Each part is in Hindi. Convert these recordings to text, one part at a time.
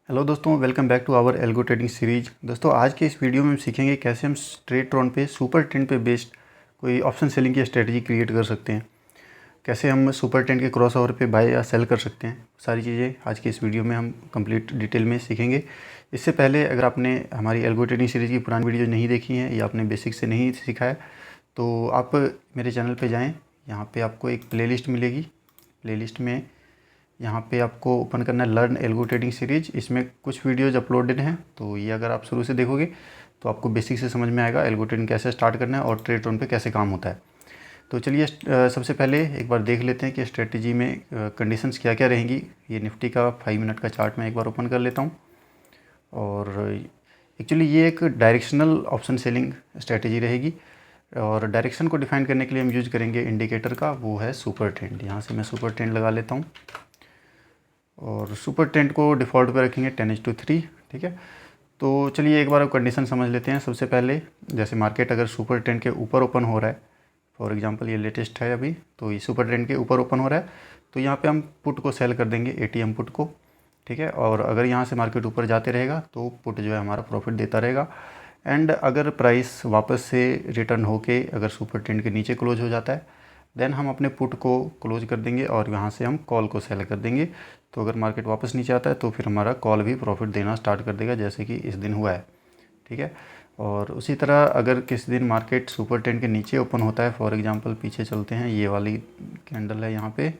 हेलो दोस्तों, welcome back to our algo trading series. दोस्तों, आज के इस वीडियो में हम सीखेंगे कैसे हम स्ट्रेट ट्रेड पे सुपर ट्रेंड पे बेस्ड कोई ऑप्शन सेलिंग की स्ट्रेटजी क्रिएट कर सकते हैं। कैसे हम सुपर ट्रेंड के क्रॉस ओवर पे बाय या सेल कर सकते हैं। सारी चीज़ें आज के इस वीडियो में हम कंप्लीट डिटेल में सीखेंगे। इससे पहले अगर आपने हमारी एल्गो ट्रेडिंग सीरीज़ की पुरानी वीडियो नहीं देखी है या आपने बेसिक से नहीं सीखा है तो आप मेरे चैनल पर जाएँ। यहाँ पर आपको एक प्ले मिलेगी। प्ले में यहाँ पे आपको ओपन करना है लर्न एल्गो ट्रेडिंग सीरीज। इसमें कुछ वीडियोज़ अपलोडेड हैं, तो ये अगर आप शुरू से देखोगे तो आपको बेसिक से समझ में आएगा एल्गो ट्रेडिंग कैसे स्टार्ट करना है और ट्रेड पे कैसे काम होता है। तो चलिए सबसे पहले एक बार देख लेते हैं कि स्ट्रेटजी में कंडीशंस क्या क्या रहेंगी। ये निफ्टी का 5 मिनट का चार्ट मैं एक बार ओपन कर लेता हूँ। और एक्चुअली ये एक डायरेक्शनल ऑप्शन सेलिंग स्ट्रेटजी रहेगी और डायरेक्शन को डिफाइन करने के लिए हम यूज़ करेंगे इंडिकेटर का, वो है सुपर ट्रेंड। यहाँ से मैं सुपर ट्रेंड लगा लेता हूँ और सुपर ट्रेंड को डिफ़ॉल्ट पे रखेंगे 10:3। ठीक है, तो चलिए एक बार कंडीशन समझ लेते हैं। सबसे पहले जैसे मार्केट अगर सुपर ट्रेंड के ऊपर ओपन हो रहा है, फॉर एग्जांपल ये लेटेस्ट है अभी, तो ये सुपर ट्रेंड के ऊपर ओपन हो रहा है तो यहाँ पे हम पुट को सेल कर देंगे, एटीएम पुट को। ठीक है, और अगर यहाँ से मार्केट ऊपर जाते रहेगा तो पुट जो है हमारा प्रॉफिट देता रहेगा। एंड अगर प्राइस वापस से रिटर्न होके अगर सुपर ट्रेंड के नीचे क्लोज हो जाता है देन हम अपने पुट को क्लोज कर देंगे और यहाँ से हम कॉल को सेल कर देंगे। तो अगर मार्केट वापस नीचे आता है तो फिर हमारा कॉल भी प्रॉफिट देना स्टार्ट कर देगा, जैसे कि इस दिन हुआ है। ठीक है, और उसी तरह अगर किसी दिन मार्केट सुपर ट्रेंड के नीचे ओपन होता है, फॉर एग्जांपल पीछे चलते हैं, ये वाली कैंडल है यहाँ पे,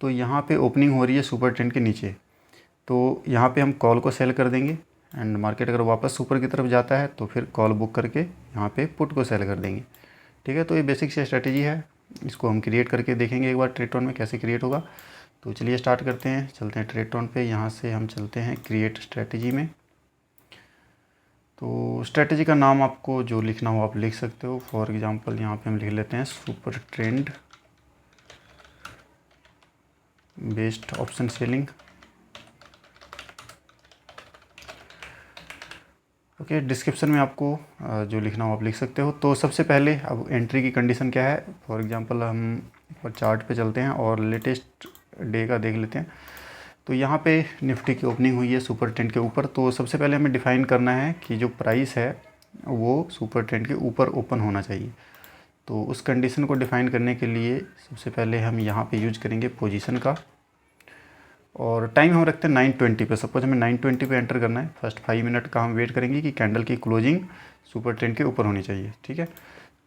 तो यहाँ पे ओपनिंग हो रही है सुपर ट्रेंड के नीचे, तो यहाँ पे हम कॉल को सेल कर देंगे। एंड मार्केट अगर वापस ऊपर की तरफ जाता है तो फिर कॉल बुक करके यहाँ पे पुट को सेल कर देंगे। ठीक है, तो ये बेसिक सी स्ट्रेटजी है। इसको हम क्रिएट करके देखेंगे एक बार ट्रेडटॉन में कैसे क्रिएट होगा। तो चलिए स्टार्ट करते हैं, चलते हैं ट्रेडटॉन पे। यहाँ से हम चलते हैं क्रिएट स्ट्रेटजी में। तो स्ट्रेटजी का नाम आपको जो लिखना हो आप लिख सकते हो। फॉर एग्जांपल यहाँ पे हम लिख लेते हैं super trend based option selling. Okay, description में आपको जो लिखना हो आप लिख सकते हो। तो सबसे पहले अब एंट्री की कंडीशन क्या है, फॉर एग्जांपल हम एक बार चार्ट पे चलते हैं और लेटेस्ट डे का देख लेते हैं। तो यहाँ पे निफ्टी की ओपनिंग हुई है सुपर ट्रेंड के ऊपर। तो सबसे पहले हमें डिफ़ाइन करना है कि जो प्राइस है वो सुपर ट्रेंड के ऊपर ओपन होना चाहिए। तो उस कंडीशन को डिफ़ाइन करने के लिए सबसे पहले हम यहाँ पे यूज करेंगे पोजीशन का, और टाइम हम रखते हैं 9:20 पे। सपोज हमें 9:20 पे एंटर करना है। फर्स्ट 5 मिनट का हम वेट करेंगे कि कैंडल की क्लोजिंग सुपर ट्रेंड के ऊपर होनी चाहिए। ठीक है,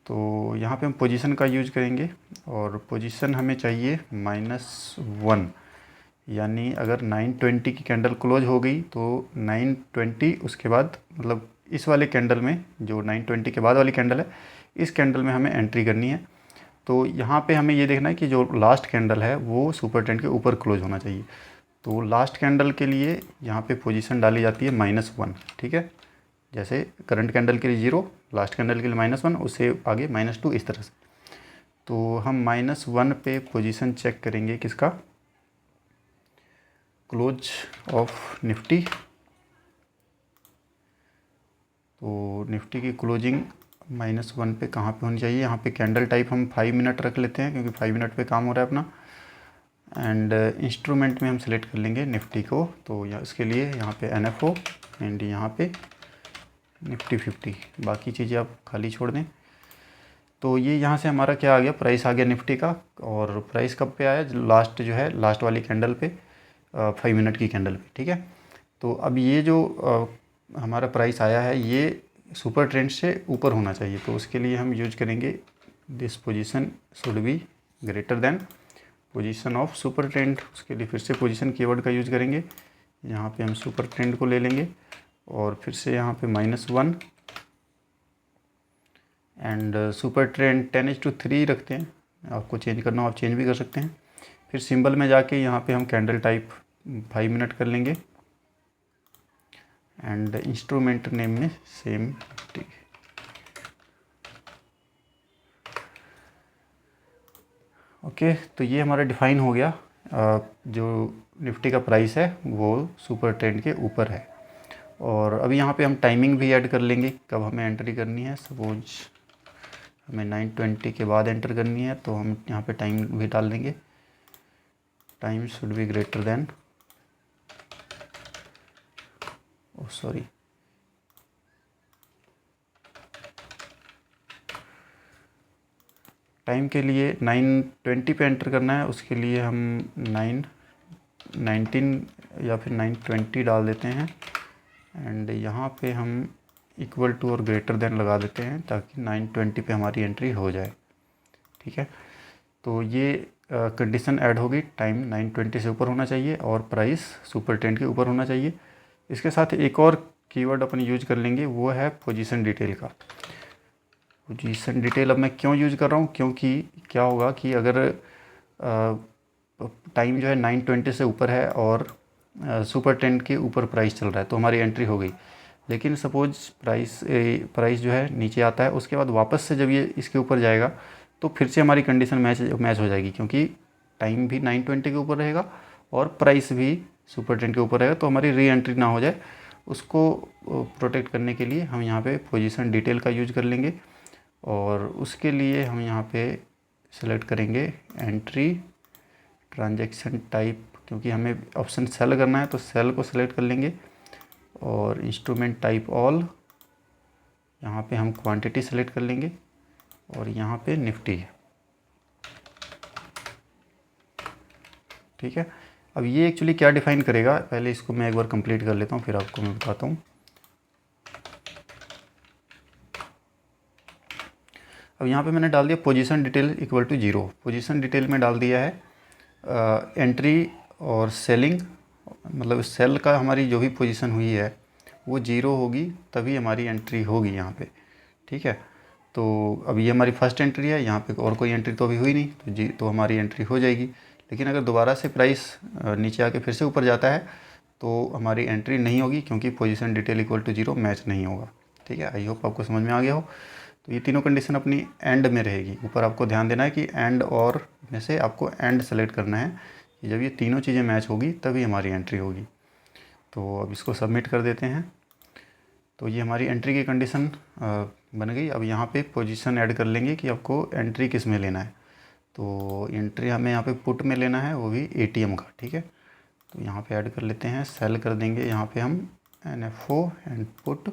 तो यहाँ पे हम पोजीशन का यूज करेंगे और पोजीशन हमें चाहिए -1, यानी अगर 9:20 की कैंडल क्लोज हो गई तो 9:20 उसके बाद, मतलब इस वाले कैंडल में, जो 9:20 के बाद वाली कैंडल है, इस कैंडल में हमें एंट्री करनी है। तो यहाँ पे हमें ये देखना है कि जो लास्ट कैंडल है वो सुपर ट्रेंड के ऊपर क्लोज होना चाहिए। तो लास्ट कैंडल के लिए यहाँ पे पोजीशन डाली जाती है -1। ठीक है, जैसे करंट कैंडल के लिए 0, लास्ट कैंडल के लिए -1, उससे आगे -2, इस तरह से। तो हम -1 पे पोजीशन चेक करेंगे किसका, क्लोज ऑफ निफ्टी। तो निफ्टी की क्लोजिंग -1 पे कहाँ पे होनी चाहिए, यहाँ पे कैंडल टाइप हम 5 मिनट रख लेते हैं क्योंकि 5 मिनट पे काम हो रहा है अपना। एंड इंस्ट्रूमेंट में हम सेलेक्ट कर लेंगे निफ्टी को। तो इसके लिए यहाँ पे NFO एंड यहाँ पे निफ्टी 50, बाकी चीज़ें आप खाली छोड़ दें। तो ये यहाँ से हमारा क्या आ गया, प्राइस आ गया निफ्टी का। और प्राइस कब पे आया, लास्ट जो है लास्ट वाली कैंडल पे, 5 मिनट की कैंडल पे। ठीक है, तो अब ये जो हमारा प्राइस आया है ये सुपर ट्रेंड से ऊपर होना चाहिए। तो उसके लिए हम यूज करेंगे this position should be greater than position of super trend. उसके लिए फिर से पोजीशन कीवर्ड का यूज करेंगे। यहाँ पे हम सुपर ट्रेंड को ले लेंगे और फिर से यहाँ पे -1 एंड सुपर ट्रेंड 10:3 रखते हैं। आपको चेंज करना हो आप चेंज भी कर सकते हैं। फिर सिंबल में जाके यहाँ पे हम कैंडल टाइप 5 मिनट कर लेंगे एंड इंस्ट्रूमेंट नेम में सेम। ओके, तो ये हमारा डिफ़ाइन हो गया। जो निफ्टी का प्राइस है वो सुपर ट्रेंड के ऊपर है। और अभी यहाँ पे हम टाइमिंग भी ऐड कर लेंगे कब हमें एंट्री करनी है। सपोज हमें 9:20 के बाद एंटर करनी है तो हम यहाँ पे टाइम भी डाल देंगे, time should be greater than oh sorry, time के लिए 9:20 पे एंटर करना है, उसके लिए हम 9:19 या फिर 9:20 डाल देते हैं। एंड यहाँ पे हम इक्वल टू और ग्रेटर देन लगा देते हैं ताकि 9:20 पे हमारी एंट्री हो जाए। ठीक है, तो ये कंडीशन ऐड होगी, टाइम 9:20 से ऊपर होना चाहिए और प्राइस सुपर टेंट के ऊपर होना चाहिए। इसके साथ एक और कीवर्ड अपन यूज कर लेंगे, वो है पोजीशन डिटेल का। पोजीशन डिटेल अब मैं क्यों यूज कर रहा हूँ, क्योंकि क्या होगा कि अगर टाइम जो है 9:20 से ऊपर है और सुपर टेंट के ऊपर प्राइस चल रहा है तो हमारी एंट्री हो गई। लेकिन सपोज प्राइस जो है नीचे आता है, उसके बाद वापस से जब ये इसके ऊपर जाएगा तो फिर से हमारी कंडीशन मैच हो जाएगी, क्योंकि टाइम भी 9:20 के ऊपर रहेगा और प्राइस भी सुपर टेंट के ऊपर रहेगा, तो हमारी री एंट्री ना हो जाए। उसको प्रोटेक्ट करने के लिए हम यहाँ पे पोजीशन डिटेल का यूज कर लेंगे और उसके लिए हम यहाँ पे सेलेक्ट करेंगे एंट्री ट्रांजैक्शन टाइप, क्योंकि हमें ऑप्शन सेल करना है तो सेल को सेलेक्ट कर लेंगे और इंस्ट्रूमेंट टाइप ऑल, यहाँ पे हम क्वांटिटी सेलेक्ट कर लेंगे और यहाँ पे निफ्टी। ठीक है, अब ये एक्चुअली क्या डिफाइन करेगा, पहले इसको मैं एक बार कंप्लीट कर लेता हूँ फिर आपको मैं बताता हूँ। अब यहाँ पे मैंने डाल दिया position detail equal to 0। Position detail में डाल दिया है एंट्री और सेलिंग, मतलब सेल का हमारी जो भी पोजीशन हुई है वो 0 होगी तभी हमारी एंट्री होगी यहाँ पे। ठीक है, तो अब ये हमारी फर्स्ट एंट्री है, यहाँ पे और कोई एंट्री तो अभी हुई नहीं, तो हमारी एंट्री हो जाएगी। लेकिन अगर दोबारा से प्राइस नीचे आके फिर से ऊपर जाता है तो हमारी एंट्री नहीं होगी, क्योंकि position detail equal to 0 match नहीं होगा। ठीक है, आई होप आपको समझ में आ गया हो। तो ये तीनों कंडीशन अपनी एंड में रहेगी। ऊपर आपको ध्यान देना है कि एंड और में से आपको एंड सेलेक्ट करना है कि जब ये तीनों चीज़ें मैच होगी तभी हमारी एंट्री होगी। तो अब इसको सबमिट कर देते हैं। तो ये हमारी एंट्री की कंडीशन बन गई। अब यहाँ पे पोजीशन ऐड कर लेंगे कि आपको एंट्री किस में लेना है। तो एंट्री हमें यहाँ पे पुट में लेना है, वो भी एटीएम का। ठीक है, तो यहाँ पे ऐड कर लेते हैं, सेल कर देंगे यहाँ पे हम NFO एंड पुट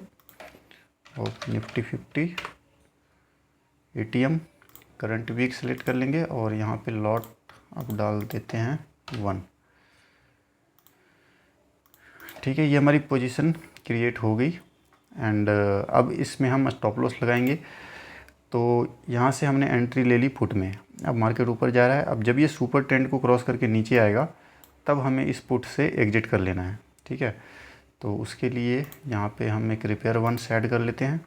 और Nifty 50 ATM current week select कर लेंगे और यहाँ पे लॉट अब डाल देते हैं 1। ठीक है, ये हमारी पोजीशन क्रिएट हो गई। एंड अब इसमें हम स्टॉप लॉस लगाएंगे। तो यहाँ से हमने एंट्री ले ली पुट में, अब मार्केट ऊपर जा रहा है। अब जब ये सुपर ट्रेंड को क्रॉस करके नीचे आएगा तब हमें इस पुट से एग्जिट कर लेना है। ठीक है, तो उसके लिए यहाँ पे हम एक रिपेयर वंस ऐड कर लेते हैं।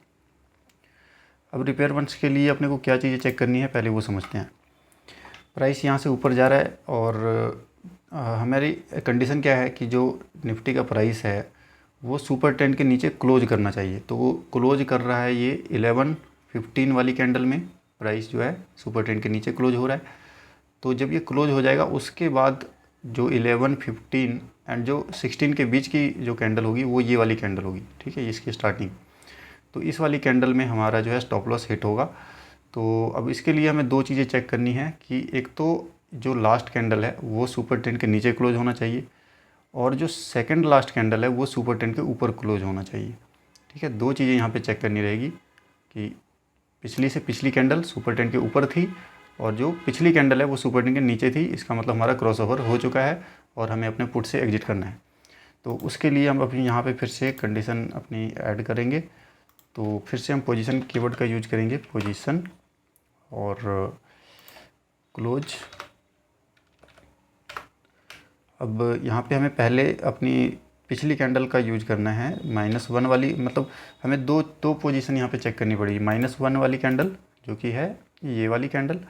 अब रिपेयर वंस के लिए अपने को क्या चीज़ें चेक करनी है पहले वो समझते हैं। प्राइस यहाँ से ऊपर जा रहा है और हमारी कंडीशन क्या है कि जो निफ्टी का प्राइस है वो सुपर ट्रेंड के नीचे क्लोज करना चाहिए। तो वो क्लोज कर रहा है ये 11:15 वाली कैंडल में, प्राइस जो है सुपर ट्रेंड के नीचे क्लोज हो रहा है। तो जब ये क्लोज हो जाएगा उसके बाद जो 11:15 एंड जो 16 के बीच की जो कैंडल होगी वो ये वाली कैंडल होगी। ठीक है, इसकी स्टार्टिंग, तो इस वाली कैंडल में हमारा जो है स्टॉप लॉस हिट होगा। तो अब इसके लिए हमें दो चीज़ें चेक करनी है कि एक तो जो लास्ट कैंडल है वो सुपर ट्रेंड के नीचे क्लोज होना चाहिए और जो सेकंड लास्ट कैंडल है वो सुपर ट्रेंड के ऊपर क्लोज होना चाहिए। ठीक है, दो चीज़ें यहाँ पे चेक करनी रहेगी कि पिछली से पिछली कैंडल सुपर ट्रेंड के ऊपर थी और जो पिछली कैंडल है वो सुपर ट्रेंड के नीचे थी। इसका मतलब हमारा क्रॉसओवर हो चुका है और हमें अपने पुट से एग्जिट करना है। तो उसके लिए हम अपनी यहाँ पे फिर से कंडीशन अपनी ऐड करेंगे। तो फिर से हम पोजीशन कीवर्ड का यूज करेंगे, पोजीशन और क्लोज। अब यहाँ पे हमें पहले अपनी पिछली कैंडल का यूज करना है, -1 वाली, मतलब हमें दो पोजीशन यहाँ पे चेक करनी पड़ेगी। -1 वाली कैंडल जो कि है ये वाली कैंडल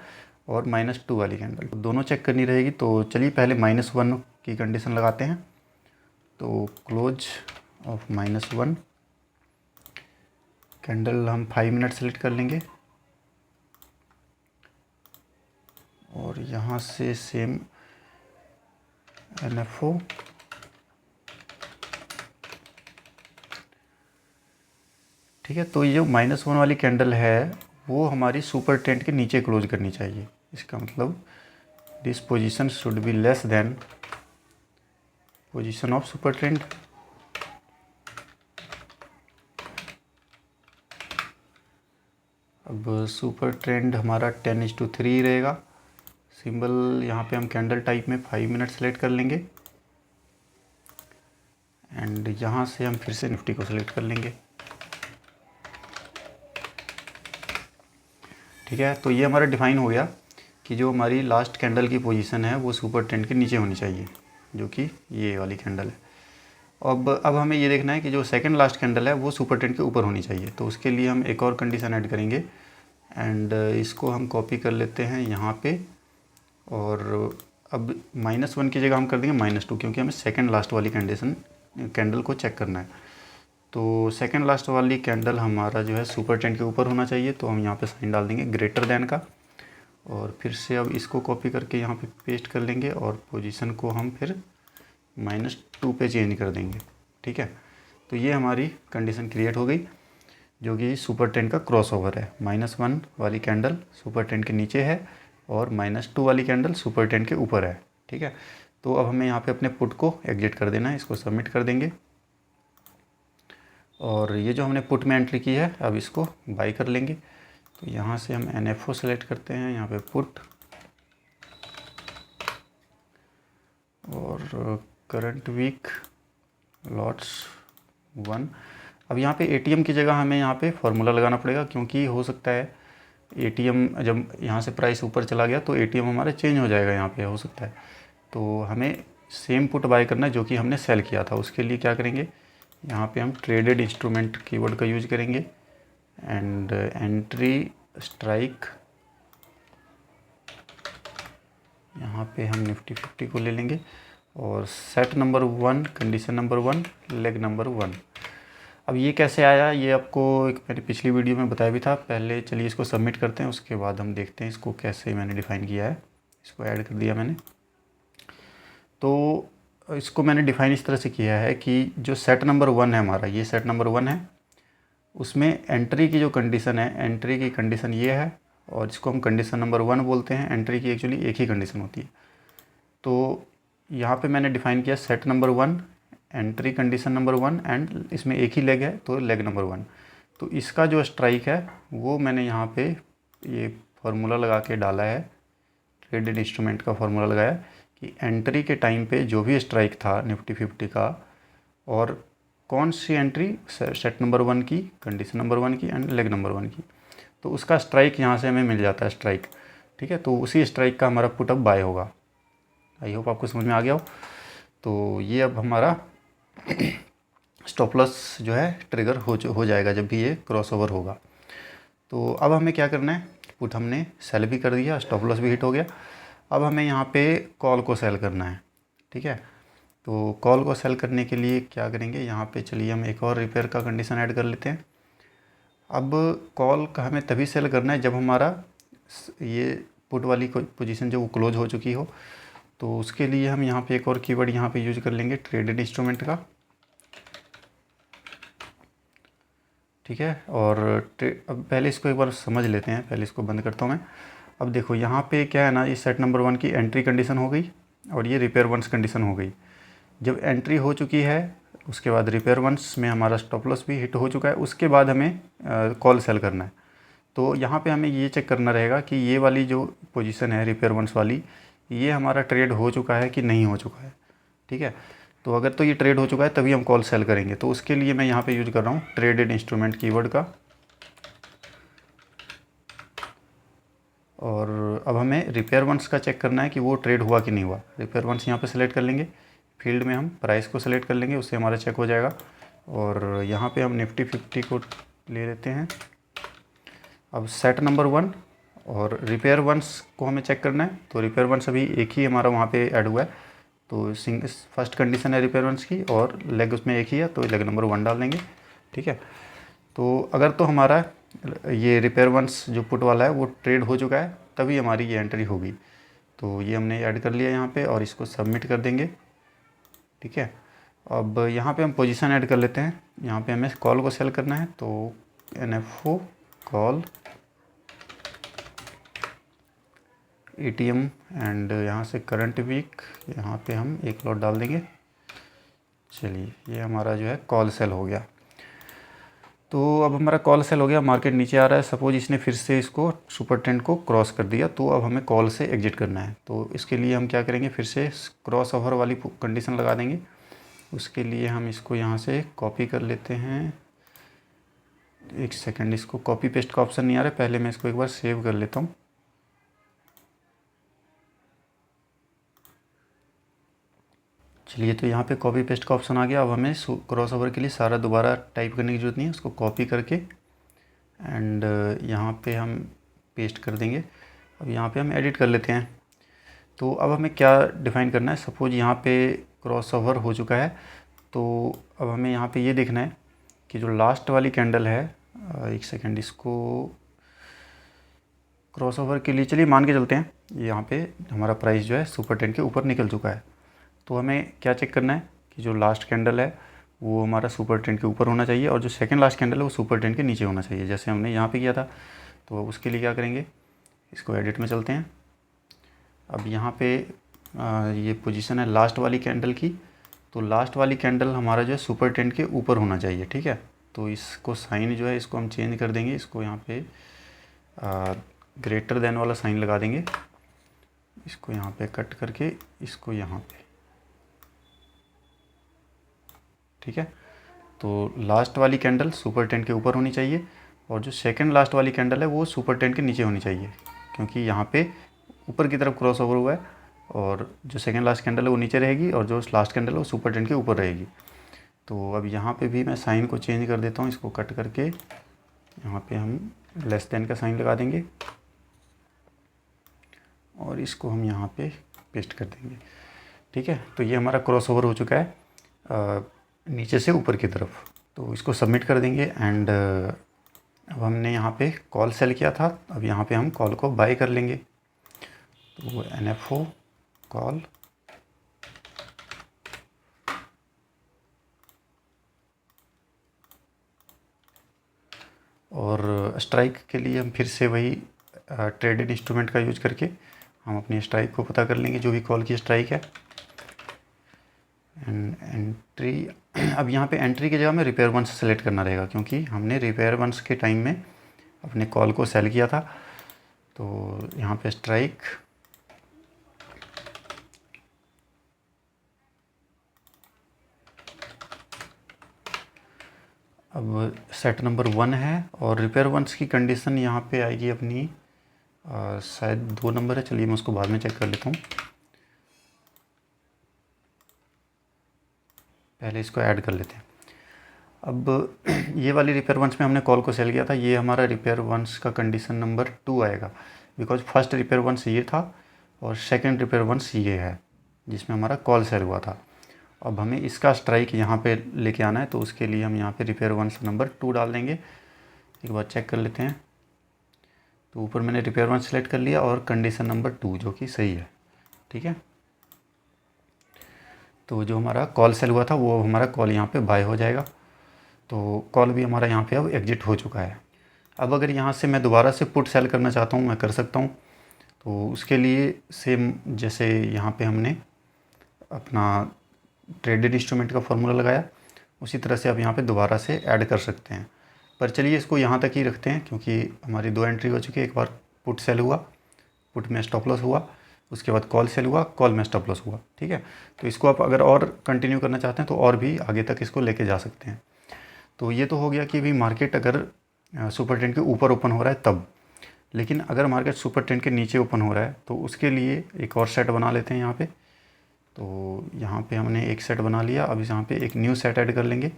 और -2 वाली कैंडल, तो दोनों चेक करनी रहेगी। तो चलिए पहले -1 की कंडीशन लगाते हैं। तो क्लोज ऑफ -1 कैंडल हम 5 मिनट सेलेक्ट कर लेंगे और यहाँ से सेम NFO ठीक है। तो ये जो -1 वाली कैंडल है वो हमारी सुपर ट्रेंड के नीचे क्लोज करनी चाहिए। इसका मतलब this position should be less than position of super trend. अब सुपर ट्रेंड हमारा 10:3 रहेगा। सिंबल यहाँ पे हम कैंडल टाइप में 5 मिनट सेलेक्ट कर लेंगे एंड यहाँ से हम फिर से निफ्टी को सिलेक्ट कर लेंगे। ठीक है, तो ये हमारा डिफाइन हो गया कि जो हमारी लास्ट कैंडल की पोजीशन है वो सुपर ट्रेंड के नीचे होनी चाहिए, जो कि ये वाली कैंडल है। अब हमें ये देखना है कि जो सेकंड लास्ट कैंडल है वो सुपर ट्रेंड के ऊपर होनी चाहिए। तो उसके लिए हम एक और कंडीशन ऐड करेंगे एंड इसको हम कॉपी कर लेते हैं यहाँ पे, और अब -1 की जगह हम कर देंगे -2, क्योंकि हमें सेकंड लास्ट वाली कैंडल को चेक करना है। तो सेकंड लास्ट वाली कैंडल हमारा जो है सुपर ट्रेंड के ऊपर होना चाहिए, तो हम यहाँ पे साइन डाल देंगे ग्रेटर देन का, और फिर से अब इसको कॉपी करके यहाँ पे पेस्ट कर लेंगे और पोजीशन को हम फिर -2 पे चेंज कर देंगे। ठीक है, तो ये हमारी कंडीशन क्रिएट हो गई, जो कि सुपर ट्रेंड का क्रॉसओवर है। -1 वाली कैंडल सुपर ट्रेंड के नीचे है और -2 वाली कैंडल सुपर ट्रेंड के ऊपर है। ठीक है, तो अब हमें यहाँ पे अपने पुट को एग्जिट कर देना है, इसको सबमिट कर देंगे। और ये जो हमने पुट में एंट्री की है अब इसको बाई कर लेंगे। तो यहाँ से हम NFO सेलेक्ट करते हैं, यहाँ पे पुट, और करंट वीक लॉट्स 1। अब यहाँ पे ATM की जगह हमें यहाँ पे फार्मूला लगाना पड़ेगा, क्योंकि हो सकता है ATM जब यहाँ से प्राइस ऊपर चला गया तो ATM हमारा चेंज हो जाएगा, यहाँ पे हो सकता है। तो हमें सेम पुट बाय करना है जो कि हमने सेल किया था। उसके लिए क्या करेंगे, यहाँ पे हम ट्रेडेड इंस्ट्रूमेंट कीवर्ड का यूज करेंगे एंड एंट्री स्ट्राइक, यहाँ पे हम निफ्टी 50 को ले लेंगे और set number 1, condition number 1, leg number 1। अब ये कैसे आया, ये आपको मैंने पिछली वीडियो में बताया भी था। पहले चलिए इसको सबमिट करते हैं, उसके बाद हम देखते हैं इसको कैसे मैंने डिफ़ाइन किया है। इसको ऐड कर दिया मैंने। तो इसको मैंने डिफ़ाइन इस तरह से किया है कि जो सेट नंबर 1 है हमारा, ये सेट नंबर 1 है, उसमें एंट्री की जो कंडीशन है, एंट्री की कंडीशन ये है, और इसको हम कंडीशन नंबर 1 बोलते हैं। एंट्री की एक्चुअली एक ही कंडीशन होती है। तो यहाँ पे मैंने डिफ़ाइन किया set number 1, entry condition number 1, and इसमें एक ही लेग है तो लेग नंबर 1। तो इसका जो स्ट्राइक है वो मैंने यहाँ पे ये फार्मूला लगा के डाला है, ट्रेडेड इंस्ट्रूमेंट का फार्मूला लगाया कि एंट्री के टाइम पे जो भी स्ट्राइक था निफ्टी 50 का, और कौन सी एंट्री, सेट नंबर 1 की, कंडीशन नंबर 1 की एंड लेग नंबर 1 की, तो उसका स्ट्राइक यहाँ से हमें मिल जाता है, स्ट्राइक। ठीक है, तो उसी स्ट्राइक का हमारा पुट अब बाय होगा। आई होप आपको समझ में आ गया हो। तो ये अब हमारा स्टॉप लॉस जो है ट्रिगर हो जाएगा जब भी ये क्रॉसओवर होगा। तो अब हमें क्या करना है, पुट हमने सेल भी कर दिया, स्टॉप लॉस भी हिट हो गया। अब हमें यहाँ पे कॉल को सेल करना है। ठीक है, तो कॉल को सेल करने के लिए क्या करेंगे, यहाँ पे चलिए हम एक और रिपेयर का कंडीशन ऐड कर लेते हैं। अब कॉल का हमें तभी सेल करना है जब हमारा ये पुट वाली पोजीशन जो वो क्लोज हो चुकी हो। तो उसके लिए हम यहाँ पे एक और कीवर्ड यहाँ पे यूज कर लेंगे, ट्रेडेड इंस्ट्रूमेंट का। ठीक है, और अब पहले इसको एक बार समझ लेते हैं, पहले इसको बंद करता हूँ मैं। अब देखो यहाँ पे क्या है ना, इस सेट नंबर 1 की एंट्री कंडीशन हो गई और ये रिपेयर वंस कंडीशन हो गई। जब एंट्री हो चुकी है उसके बाद रिपेयर वंस में हमारा स्टॉप लॉस भी हिट हो चुका है, उसके बाद हमें कॉल सेल करना है। तो यहाँ पे हमें ये चेक करना रहेगा कि ये वाली जो पोजीशन है रिपेयर वंस वाली, ये हमारा ट्रेड हो चुका है कि नहीं हो चुका है। ठीक है, तो अगर तो ये ट्रेड हो चुका है तभी हम कॉल सेल करेंगे। तो उसके लिए मैं यहाँ पे यूज कर रहा हूँ ट्रेडेड इंस्ट्रूमेंट कीवर्ड का। और अब हमें रिपेयर वंस का चेक करना है कि वो ट्रेड हुआ कि नहीं हुआ। रिपेयर वंस यहाँ पे सेलेक्ट कर लेंगे, फील्ड में हम प्राइस को सेलेक्ट कर लेंगे, उससे हमारा चेक हो जाएगा। और यहाँ पे हम निफ्टी 50 को ले लेते हैं। अब सेट नंबर 1 और रिपेयर वंस को हमें चेक करना है। तो रिपेयर वंस अभी एक ही हमारा वहाँ पे ऐड हुआ है, तो फर्स्ट कंडीशन है रिपेयर वंस की और लेग उसमें एक ही है, तो लेग नंबर 1 डाल देंगे। ठीक है, तो अगर तो हमारा ये रिपेयर वंस जो पुट वाला है वो ट्रेड हो चुका है तभी हमारी ये एंट्री होगी। तो ये हमने ऐड कर लिया यहाँ पे और इसको सबमिट कर देंगे। ठीक है, अब यहाँ पे हम पोजीशन ऐड कर लेते हैं। यहाँ पे हमें कॉल को सेल करना है, तो NFO कॉल ATM एंड यहाँ से करंट वीक, यहाँ पे हम एक लॉट डाल देंगे। चलिए, ये हमारा जो है कॉल सेल हो गया। तो अब हमारा कॉल सेल हो गया, मार्केट नीचे आ रहा है। सपोज इसने फिर से इसको सुपर ट्रेंड को क्रॉस कर दिया, तो अब हमें कॉल से एग्जिट करना है। तो इसके लिए हम क्या करेंगे, फिर से क्रॉस ओवर वाली कंडीशन लगा देंगे। उसके लिए हम इसको यहाँ से कॉपी कर लेते हैं। एक सेकंड, इसको कॉपी पेस्ट का ऑप्शन नहीं आ रहा है, पहले मैं इसको एक बार सेव कर लेता हूँ। चलिए, तो यहाँ पे कॉपी पेस्ट का ऑप्शन आ गया। अब हमें क्रॉस ओवर के लिए सारा दोबारा टाइप करने की ज़रूरत नहीं है, उसको कॉपी करके एंड यहाँ पे हम पेस्ट कर देंगे। अब यहाँ पे हम एडिट कर लेते हैं। तो अब हमें क्या डिफ़ाइन करना है, सपोज यहाँ पे क्रॉस ओवर हो चुका है, तो अब हमें यहाँ पे ये देखना है कि जो लास्ट वाली कैंडल है, एक सेकेंड, इसको क्रॉस ओवर के लिए चलिए मान के चलते हैं यहाँ पे हमारा प्राइस जो है सुपर 10 के ऊपर निकल चुका है। तो हमें क्या चेक करना है कि जो लास्ट कैंडल है वो हमारा सुपर 10 के ऊपर होना चाहिए, और जो सेकंड लास्ट कैंडल है वो सुपर 10 के नीचे होना चाहिए, जैसे हमने यहाँ पे किया था। तो उसके लिए क्या करेंगे, इसको एडिट में चलते हैं। अब यहाँ पे ये पोजीशन है लास्ट वाली कैंडल की, तो लास्ट वाली कैंडल हमारा जो है सुपर 10 के ऊपर होना चाहिए, ठीक है। तो इसको साइन जो है इसको हम चेंज कर देंगे, इसको यहाँ पे ग्रेटर देन वाला साइन लगा देंगे। इसको यहाँ पे कट करके इसको यहाँ पे, ठीक है। तो लास्ट वाली कैंडल सुपर 10 के ऊपर होनी चाहिए, और जो सेकंड लास्ट वाली कैंडल है वो सुपर 10 के नीचे होनी चाहिए, क्योंकि यहाँ पे ऊपर की तरफ क्रॉस ओवर हुआ है, और जो सेकंड लास्ट कैंडल है वो नीचे रहेगी, और जो लास्ट कैंडल है वो सुपर 10 के ऊपर रहेगी। तो अब यहाँ पे भी मैं साइन को चेंज कर देता हूँ, इसको कट करके यहाँ पे हम लेस देन का साइन लगा देंगे, और इसको हम यहाँ पे पेस्ट कर देंगे, ठीक है। तो ये हमारा क्रॉस ओवर हो चुका है नीचे से ऊपर की तरफ। तो इसको सबमिट कर देंगे। एंड अब हमने यहाँ पे कॉल सेल किया था, अब यहाँ पे हम कॉल को बाय कर लेंगे। तो NFO कॉल, और स्ट्राइक के लिए हम फिर से वही ट्रेडेड इंस्ट्रूमेंट का यूज करके हम अपनी स्ट्राइक को पता कर लेंगे, जो भी कॉल की स्ट्राइक है। एंट्री, अब यहाँ पे एंट्री की जगह में रिपेयर वंस सेलेक्ट करना रहेगा, क्योंकि हमने रिपेयर वंस के टाइम में अपने कॉल को सेल किया था। तो यहाँ पे स्ट्राइक, अब सेट नंबर 1 है, और रिपेयर वंस की कंडीशन यहाँ पे आएगी अपनी शायद 2 नंबर है। चलिए मैं उसको बाद में चेक कर लेता हूँ, पहले इसको ऐड कर लेते हैं। अब ये वाली रिपेयर वंस में हमने कॉल को सेल किया था, ये हमारा रिपेयर वंस का कंडीशन नंबर 2 आएगा, बिकॉज फर्स्ट रिपेयर वंस ये था और सेकंड रिपेयर वंस ये है जिसमें हमारा कॉल सेल हुआ था। अब हमें इसका स्ट्राइक यहाँ पे लेके आना है, तो उसके लिए हम यहाँ पे रिपेयर वंस नंबर 2 डाल देंगे। एक बार चेक कर लेते हैं। तो ऊपर मैंने रिपेयर वंस सेलेक्ट कर लिया और कंडीशन नंबर 2 जो कि सही है, ठीक है। तो जो हमारा कॉल सेल हुआ था वो हमारा कॉल यहाँ पे बाय हो जाएगा। तो कॉल भी हमारा यहाँ पे अब एग्जिट हो चुका है। अब अगर यहाँ से मैं दोबारा से पुट सेल करना चाहता हूँ, मैं कर सकता हूँ। तो उसके लिए सेम जैसे यहाँ पे हमने अपना ट्रेडेड इंस्ट्रूमेंट का फॉर्मूला लगाया, उसी तरह से अब यहाँ पे दोबारा से ऐड कर सकते हैं। पर चलिए इसको यहाँ तक ही रखते हैं, क्योंकि हमारी 2 एंट्री हो चुकी है। एक बार पुट सेल हुआ, पुट में स्टॉप लॉस हुआ, उसके बाद कॉल सेल हुआ, कॉल में स्टॉप लॉस हुआ, ठीक है। तो इसको आप अगर और कंटिन्यू करना चाहते हैं तो और भी आगे तक इसको लेके जा सकते हैं। तो ये तो हो गया कि भाई मार्केट अगर सुपर 10 के ऊपर ओपन हो रहा है तब, लेकिन अगर मार्केट सुपर 10 के नीचे ओपन हो रहा है तो उसके लिए एक और सेट बना लेते हैं यहाँ पे। तो यहाँ पे हमने एक सेट बना लिया, अब यहाँ पे एक न्यू सेट ऐड कर लेंगे।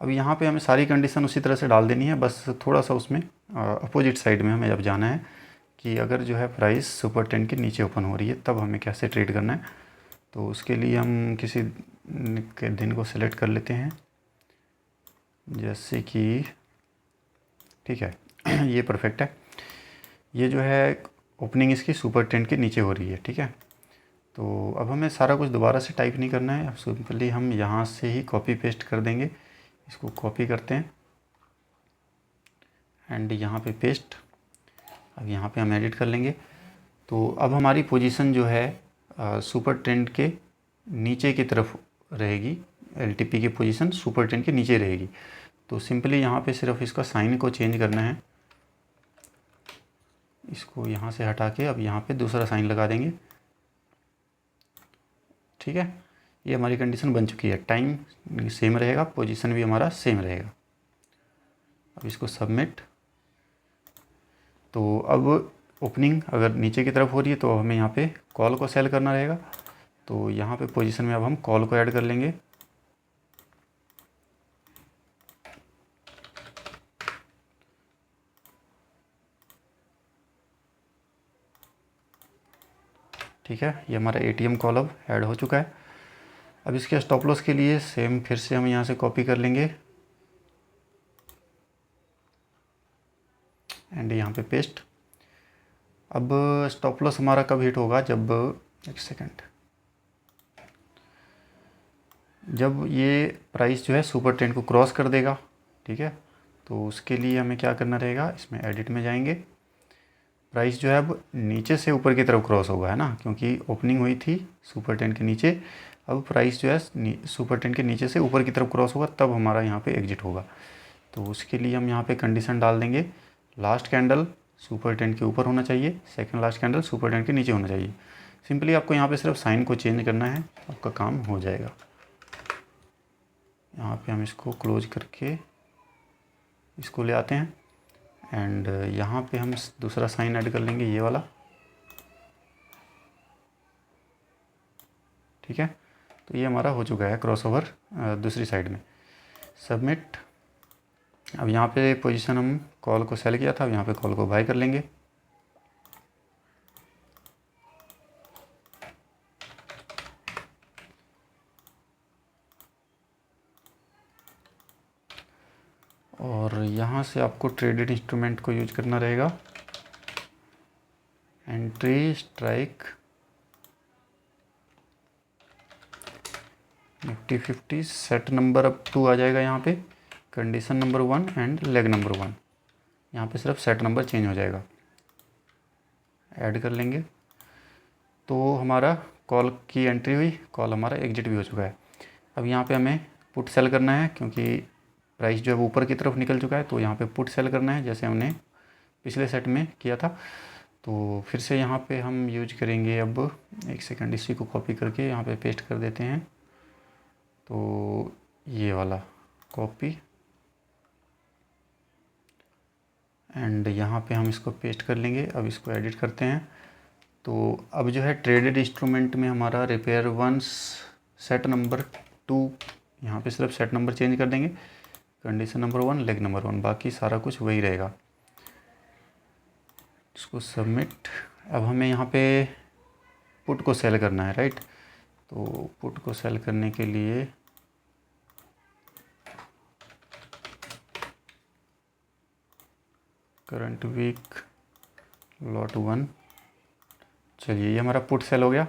अब यहाँ पे हमें सारी कंडीशन उसी तरह से डाल देनी है, बस थोड़ा सा उसमें अपोजिट साइड में हमें अब जाना है कि अगर जो है प्राइस सुपर 10 के नीचे ओपन हो रही है तब हमें कैसे ट्रेड करना है। तो उसके लिए हम किसी के दिन को सिलेक्ट कर लेते हैं, जैसे कि, ठीक है ये परफेक्ट है। ये जो है ओपनिंग इसकी सुपर 10 के नीचे हो रही है, ठीक है। तो अब हमें सारा कुछ दोबारा से टाइप नहीं करना है, अब सिंपली हम यहाँ से ही कॉपी पेस्ट कर देंगे। इसको कॉपी करते हैं एंड यहाँ पे पेस्ट। अब यहाँ पे हम एडिट कर लेंगे। तो अब हमारी पोजीशन जो है सुपर 10 के नीचे की तरफ रहेगी, LTP की पोजीशन सुपर 10 के नीचे रहेगी। तो सिंपली यहाँ पे सिर्फ इसका साइन को चेंज करना है। इसको यहाँ से हटा के अब यहाँ पे दूसरा साइन लगा देंगे। ठीक है, ये हमारी कंडीशन बन चुकी है। टाइम सेम रहेगा, पोजीशन भी हमारा सेम रहेगा। अब इसको सबमिट। तो अब ओपनिंग अगर नीचे की तरफ हो रही है तो हमें यहाँ पे कॉल को सेल करना रहेगा। तो यहाँ पे पोजीशन में अब हम कॉल को ऐड कर लेंगे। ठीक है, ये हमारा एटीएम कॉल अब ऐड हो चुका है। अब इसके स्टॉप लॉस के लिए सेम फिर से हम यहाँ से कॉपी कर लेंगे एंड यहाँ पे पेस्ट। अब स्टॉप लॉस हमारा कब हिट होगा, जब एक सेकेंड, जब ये प्राइस जो है सुपर ट्रेंड को क्रॉस कर देगा। ठीक है, तो उसके लिए हमें क्या करना रहेगा, इसमें एडिट में जाएंगे। प्राइस जो है अब नीचे से ऊपर की तरफ क्रॉस होगा, है ना, क्योंकि ओपनिंग हुई थी सुपर ट्रेंड के नीचे। अब प्राइस जो है सुपर ट्रेंड के नीचे से ऊपर की तरफ क्रॉस होगा, तब हमारा यहाँ पे एग्जिट होगा। तो उसके लिए हम यहाँ पे कंडीशन डाल देंगे, लास्ट कैंडल सुपर ट्रेंड के ऊपर होना चाहिए, second last candle super trend के नीचे होना चाहिए। सिंपली आपको यहाँ पे सिर्फ साइन को चेंज करना है, आपका काम हो जाएगा। यहाँ पे हम इसको क्लोज करके इसको ले आते हैं एंड यहाँ पे हम दूसरा साइन ऐड कर लेंगे, ये वाला। ठीक है, तो ये हमारा हो चुका है क्रॉसओवर दूसरी साइड में। सबमिट। अब यहाँ पे पोजीशन हम कॉल को सेल किया था, अब यहाँ पे कॉल को बाय कर लेंगे। और यहाँ से आपको ट्रेडेड इंस्ट्रूमेंट को यूज करना रहेगा। Entry strike Nifty 50, set number अब 2 आ जाएगा यहाँ पे, condition number 1 and leg number 1। यहाँ पे सिर्फ सेट नंबर चेंज हो जाएगा, ऐड कर लेंगे। तो हमारा कॉल की एंट्री हुई, कॉल हमारा एग्जिट भी हो चुका है। अब यहाँ पे हमें पुट सेल करना है, क्योंकि प्राइस जो है वो ऊपर की तरफ निकल चुका है। तो यहाँ पे पुट सेल करना है, जैसे हमने पिछले सेट में किया था। तो फिर से यहाँ पे हम यूज करेंगे। अब एक सेकंड, इसी को कॉपी करके यहाँ पे पेस्ट कर देते हैं। तो ये वाला कॉपी एंड यहाँ पे हम इसको पेस्ट कर लेंगे। अब इसको एडिट करते हैं। तो अब जो है ट्रेडेड इंस्ट्रूमेंट में हमारा रिपेयर वंस सेट नंबर 2, यहाँ पे सिर्फ सेट नंबर चेंज कर देंगे, कंडीशन नंबर 1 लेग नंबर 1, बाकी सारा कुछ वही रहेगा। इसको सबमिट। अब हमें यहाँ पे पुट को सेल करना है, राइट। तो पुट को सेल करने के लिए करंट वीक लॉट 1, चलिए ये हमारा पुट सेल हो गया।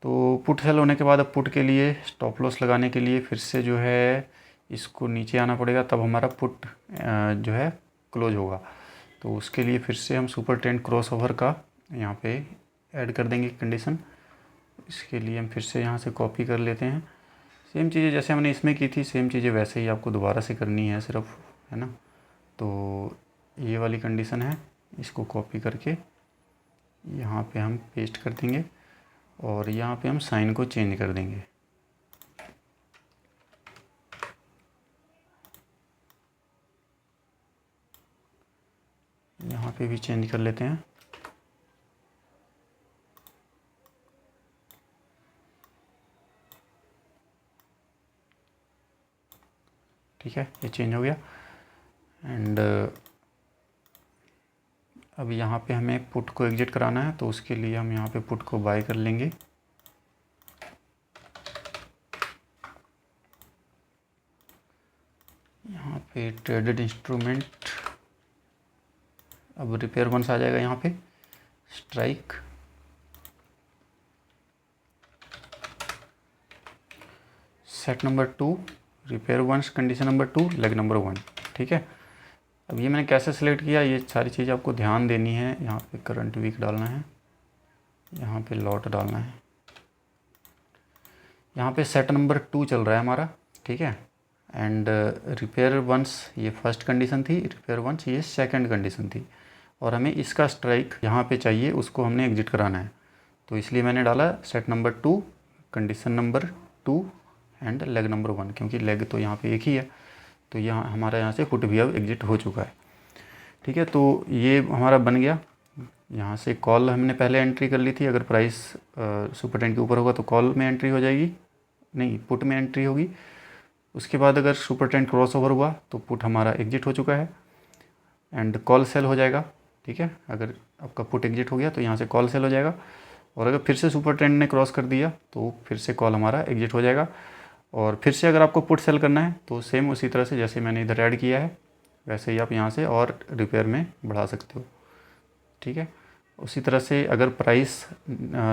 तो पुट सेल होने के बाद अब पुट के लिए स्टॉप लॉस लगाने के लिए फिर से जो है इसको नीचे आना पड़ेगा, तब हमारा पुट जो है क्लोज होगा। तो उसके लिए फिर से हम सुपर ट्रेंड क्रॉसओवर का यहाँ पे ऐड कर देंगे कंडीशन। इसके लिए हम फिर से यहाँ से कॉपी कर लेते हैं। सेम चीज़ें जैसे हमने इसमें की थी, सेम चीज़ें वैसे ही आपको दोबारा से करनी है सिर्फ, है ना। तो ये वाली कंडीशन है, इसको कॉपी करके यहाँ पे हम पेस्ट कर देंगे और यहाँ पे हम साइन को चेंज कर देंगे। यहाँ पे भी चेंज कर लेते हैं। ठीक है, ये चेंज हो गया। एंड अब यहाँ पे हमें पुट को एग्जिट कराना है, तो उसके लिए हम यहाँ पे पुट को बाय कर लेंगे। यहाँ पे ट्रेडेड इंस्ट्रूमेंट, अब रिपेयर वंस आ जाएगा यहाँ पे, strike set number 2, repair once condition number 2, leg number 1। ठीक है, अब ये मैंने कैसे सिलेक्ट किया, ये सारी चीज़ आपको ध्यान देनी है। यहाँ पे करंट वीक डालना है, यहाँ पे लॉट डालना है। यहाँ पे सेट नंबर 2 चल रहा है हमारा, ठीक है। एंड रिपेयर वंस ये फर्स्ट कंडीशन थी, रिपेयर वंस ये सेकंड कंडीशन थी, और हमें इसका स्ट्राइक यहाँ पे चाहिए, उसको हमने एग्जिट कराना है। तो इसलिए मैंने डाला set number 2, condition number 2 and leg number 1, क्योंकि लेग तो यहाँ पे एक ही है। तो यहाँ हमारा यहाँ से पुट भी अब एग्जिट हो चुका है। ठीक है, तो ये हमारा बन गया। यहाँ से कॉल हमने पहले एंट्री कर ली थी, अगर प्राइस सुपर टेंट के ऊपर होगा तो कॉल में एंट्री हो जाएगी, नहीं पुट में एंट्री होगी। उसके बाद अगर सुपर टेंट क्रॉस ओवर हुआ तो पुट हमारा एग्जिट हो चुका है एंड कॉल सेल हो जाएगा। ठीक है, अगर आपका पुट एग्जिट हो गया तो यहाँ से कॉल सेल हो जाएगा, और अगर फिर से सुपर ट्रेंड ने क्रॉस कर दिया तो फिर से कॉल हमारा एग्जिट हो जाएगा। और फिर से अगर आपको पुट सेल करना है तो सेम उसी तरह से जैसे मैंने इधर ऐड किया है वैसे ही आप यहाँ से और रिपेयर में बढ़ा सकते हो। ठीक है, उसी तरह से अगर प्राइस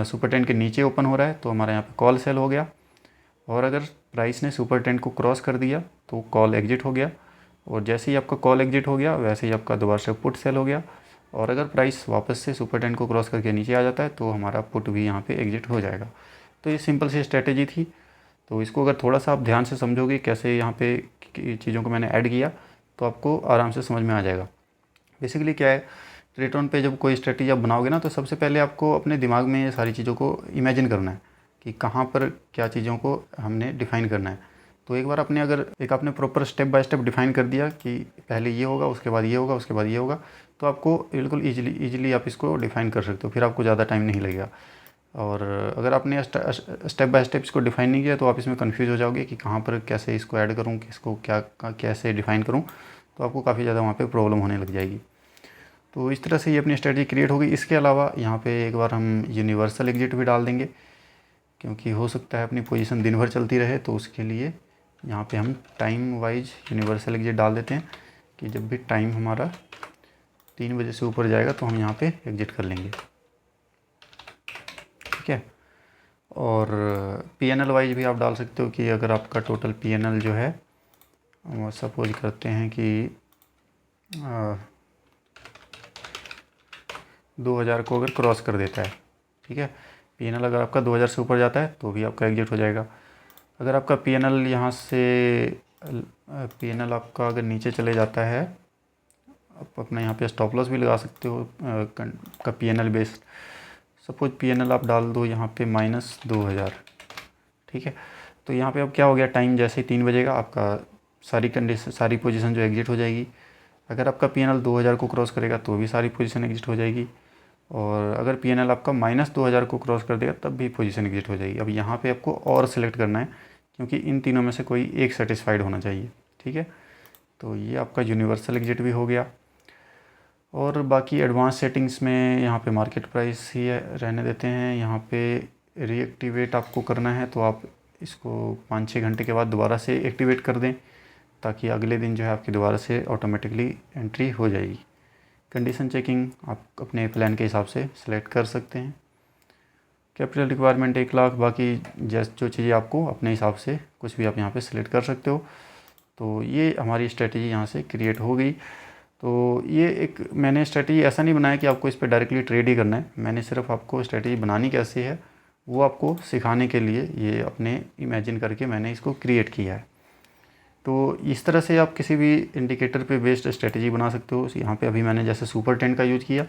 सुपर ट्रेंड के नीचे ओपन हो रहा है तो हमारा यहाँ पे कॉल सेल हो गया, और अगर प्राइस ने सुपर ट्रेंड को क्रॉस कर दिया तो कॉल एग्जिट हो गया, और जैसे ही आपका कॉल एग्जिट हो गया वैसे ही आपका दोबारा से पुट सेल हो गया। और अगर प्राइस वापस से सुपर टेंट को क्रॉस करके नीचे आ जाता है तो हमारा पुट भी यहाँ पे एग्जिट हो जाएगा। तो ये सिंपल सी स्ट्रेटेजी थी। तो इसको अगर थोड़ा सा आप ध्यान से समझोगे कैसे यहाँ पे चीज़ों को मैंने ऐड किया तो आपको आराम से समझ में आ जाएगा। बेसिकली क्या है, ट्रेटॉन पे जब कोई स्ट्रेटेजी आप बनाओगे ना तो सबसे पहले आपको अपने दिमाग में ये सारी चीज़ों को इमेजिन करना है कि कहाँ पर क्या चीज़ों को हमने डिफ़ाइन करना है। तो एक बार आपने अगर आपने proper step by step define कर दिया कि पहले ये होगा, उसके बाद ये होगा, उसके बाद ये होगा, तो आपको बिल्कुल ईजिली आप इसको डिफ़ाइन कर सकते हो, फिर आपको ज़्यादा टाइम नहीं लगेगा। और अगर आपने स्टेप बाय स्टेप इसको डिफ़ाइन नहीं किया तो आप इसमें कन्फ्यूज़ हो जाओगे कि कहाँ पर कैसे इसको ऐड करूँ, किसको क्या कैसे डिफ़ाइन करूँ, तो आपको काफ़ी ज़्यादा वहाँ पे प्रॉब्लम होने लग जाएगी। तो इस तरह से ये अपनी स्ट्रेटजी क्रिएट हो गई। इसके अलावा यहाँ पे एक बार हम यूनिवर्सल एग्जिट भी डाल देंगे, क्योंकि हो सकता है अपनी पोजीशन दिन भर चलती रहे, तो उसके लिए यहाँ पे हम टाइम वाइज यूनिवर्सल एग्जिट डाल देते हैं कि जब भी टाइम हमारा 3 बजे से ऊपर जाएगा तो हम यहाँ पे एग्जिट कर लेंगे। ठीक है, और PNL वाइज भी आप डाल सकते हो कि अगर आपका टोटल PNL जो है सपोज करते हैं कि 2000 को अगर क्रॉस कर देता है, ठीक है, PNL अगर आपका 2000 से ऊपर जाता है तो भी आपका एग्जिट हो जाएगा। अगर आपका PNL यहाँ से PNL आपका अगर नीचे चले जाता है, आप अपना यहाँ पे स्टॉप लॉस भी लगा सकते हो का PNL बेस्ड। सपोज PNL आप डाल दो यहाँ पे -2000। ठीक है, तो यहाँ पे अब क्या हो गया, टाइम जैसे ही 3 बजेगा आपका सारी पोजीशन जो एग्जिट हो जाएगी। अगर आपका PNL 2000 को क्रॉस करेगा तो भी सारी पोजीशन एग्जिट हो जाएगी, और अगर PNL आपका -2000 को क्रॉस कर देगा तब भी पोजीशन एग्जिट हो जाएगी। अब यहाँ पे आपको और सिलेक्ट करना है, क्योंकि इन तीनों में से कोई एक सेटिस्फाइड होना चाहिए। ठीक है, तो ये आपका यूनिवर्सल एग्जिट भी हो गया। और बाकी एडवांस सेटिंग्स में यहाँ पे मार्केट प्राइस ही रहने देते हैं। यहाँ पे रीएक्टिवेट आपको करना है तो आप इसको 5-6 घंटे के बाद दोबारा से एक्टिवेट कर दें, ताकि अगले दिन जो है आपकी दोबारा से ऑटोमेटिकली एंट्री हो जाएगी। कंडीशन चेकिंग आप अपने प्लान के हिसाब से सिलेक्ट कर सकते हैं। कैपिटल रिक्वायरमेंट 1 लाख, बाकी जो चीज़ें आपको अपने हिसाब से कुछ भी आप यहाँ पे सिलेक्ट कर सकते हो। तो ये हमारी स्ट्रेटजी यहाँ से क्रिएट हो गई। तो ये एक मैंने स्ट्रेटजी ऐसा नहीं बनाया कि आपको इस पर डायरेक्टली ट्रेड ही करना है, मैंने सिर्फ आपको स्ट्रेटजी बनानी कैसे है वो आपको सिखाने के लिए ये अपने इमेजिन करके मैंने इसको क्रिएट किया है। तो इस तरह से आप किसी भी इंडिकेटर पे बेस्ड स्ट्रेटजी बना सकते हो। यहाँ पे अभी मैंने जैसे सुपर टेंट का यूज़ किया,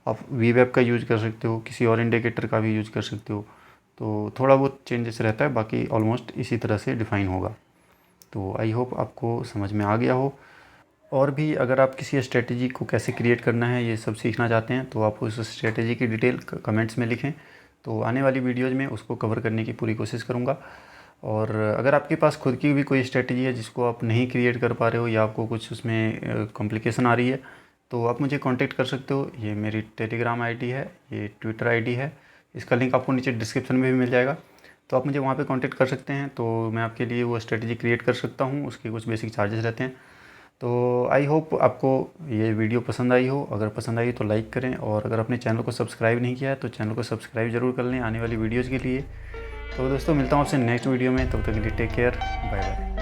आप VWAP का यूज़ कर सकते हो, किसी और इंडिकेटर का भी यूज़ कर सकते हो। तो थोड़ा बहुत चेंजेस रहता है, बाकी ऑलमोस्ट इसी तरह से डिफ़ाइन होगा। तो आई होप आपको समझ में आ गया हो। और भी अगर आप किसी स्ट्रेटजी को कैसे क्रिएट करना है ये सब सीखना चाहते हैं तो आप उस स्ट्रेटजी की डिटेल कमेंट्स में लिखें, तो आने वाली वीडियोज़ में उसको कवर करने की पूरी कोशिश करूँगा। और अगर आपके पास खुद की भी कोई स्ट्रेटजी है जिसको आप नहीं क्रिएट कर पा रहे हो या आपको कुछ उसमें कॉम्प्लिकेशन आ रही है तो आप मुझे कांटेक्ट कर सकते हो। ये मेरी टेलीग्राम आईडी है, ये ट्विटर आईडी है, इसका लिंक आपको नीचे डिस्क्रिप्शन में भी मिल जाएगा, तो आप मुझे वहाँ पे कांटेक्ट कर सकते हैं। तो मैं आपके लिए वो स्ट्रेटजी क्रिएट कर सकता हूँ, उसके कुछ बेसिक चार्जेस रहते हैं। तो आई होप आपको ये वीडियो पसंद आई हो। अगर पसंद आई तो लाइक करें, और अगर अपने चैनल को सब्सक्राइब नहीं किया है तो चैनल को सब्सक्राइब ज़रूर कर लें आने वाली वीडियोज़ के लिए। तो दोस्तों मिलता हूँ आपसे नेक्स्ट वीडियो में, तब तक के लिए टेक केयर, बाय बाय।